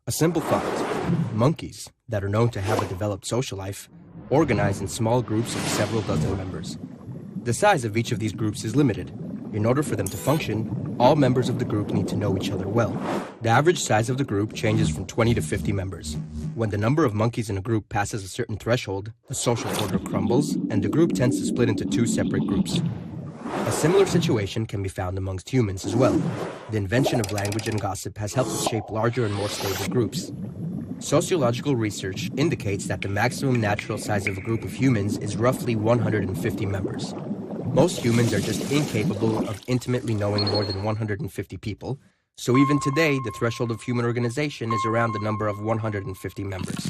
A simple thought. Monkeys, that are known to have a developed social life, organize in small groups of several dozen members. The size of each of these groups is limited. In order for them to function, all members of the group need to know each other well. The average size of the group changes from 20 to 50 members. When the number of monkeys in a group passes a certain threshold, the social order crumbles, and the group tends to split into two separate groups. A similar situation can be found amongst humans as well. The invention of language and gossip has helped us shape larger and more stable groups. Sociological research indicates that the maximum natural size of a group of humans is roughly 150 members. Most humans are just incapable of intimately knowing more than 150 people, so even today the threshold of human organization is around the number of 150 members.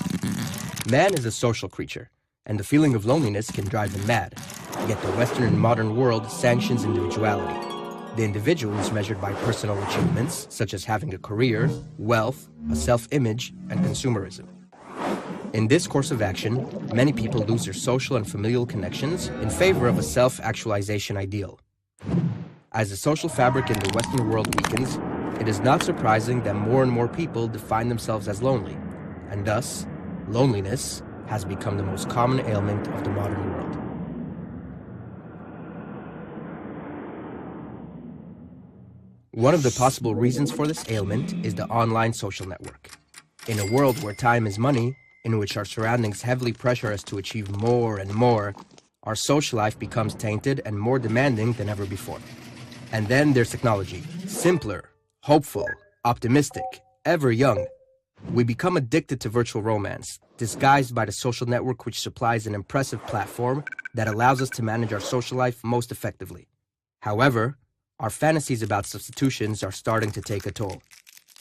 Man is a social creature, and the feeling of loneliness can drive him mad, yet the Western and modern world sanctions individuality. The individual is measured by personal achievements, such as having a career, wealth, a self-image, and consumerism. In this course of action, many people lose their social and familial connections in favor of a self-actualization ideal. As the social fabric in the Western world weakens, it is not surprising that more and more people define themselves as lonely, and thus, loneliness has become the most common ailment of the modern world. One of the possible reasons for this ailment is the online social network. In a world where time is money, in which our surroundings heavily pressure us to achieve more and more, our social life becomes tainted and more demanding than ever before. And then there's technology. Simpler, hopeful, optimistic, ever young. We become addicted to virtual romance, disguised by the social network which supplies an impressive platform that allows us to manage our social life most effectively. However, our fantasies about substitutions are starting to take a toll.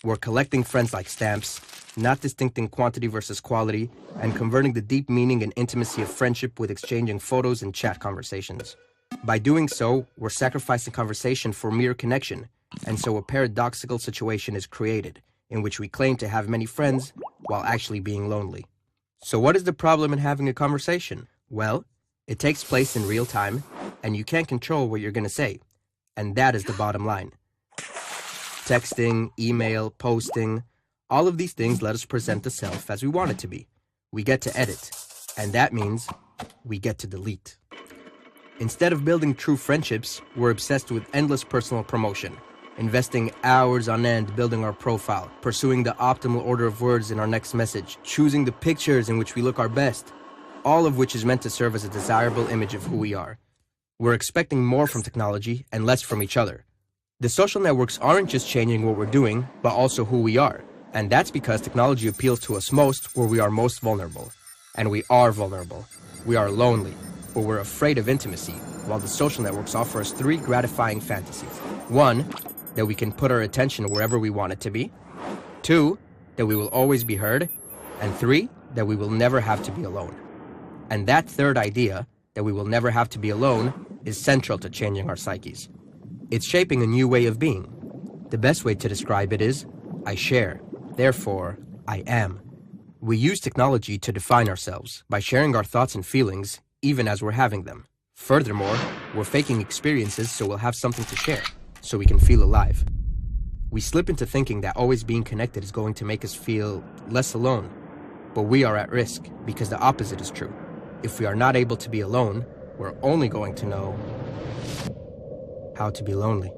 We're collecting friends like stamps, not distincting quantity versus quality, and converting the deep meaning and intimacy of friendship with exchanging photos and chat conversations. By doing so, we're sacrificing conversation for mere connection, and so a paradoxical situation is created, in which we claim to have many friends while actually being lonely. So what is the problem in having a conversation? Well, it takes place in real time, and you can't control what you're going to say. And that is the bottom line. Texting, email, posting, all of these things let us present the self as we want it to be. We get to edit, and that means we get to delete. Instead of building true friendships, we're obsessed with endless personal promotion, investing hours on end building our profile, pursuing the optimal order of words in our next message, choosing the pictures in which we look our best, all of which is meant to serve as a desirable image of who we are. We're expecting more from technology and less from each other. The social networks aren't just changing what we're doing, but also who we are. And that's because technology appeals to us most where we are most vulnerable. And we are vulnerable. We are lonely, but we're afraid of intimacy, while the social networks offer us three gratifying fantasies. One, that we can put our attention wherever we want it to be. Two, that we will always be heard. And three, that we will never have to be alone. And that third idea, that we will never have to be alone, is central to changing our psyches. It's shaping a new way of being. The best way to describe it is, I share, therefore, I am. We use technology to define ourselves by sharing our thoughts and feelings, even as we're having them. Furthermore, we're faking experiences so we'll have something to share, so we can feel alive. We slip into thinking that always being connected is going to make us feel less alone. But we are at risk, because the opposite is true. If we are not able to be alone, we're only going to know how to be lonely.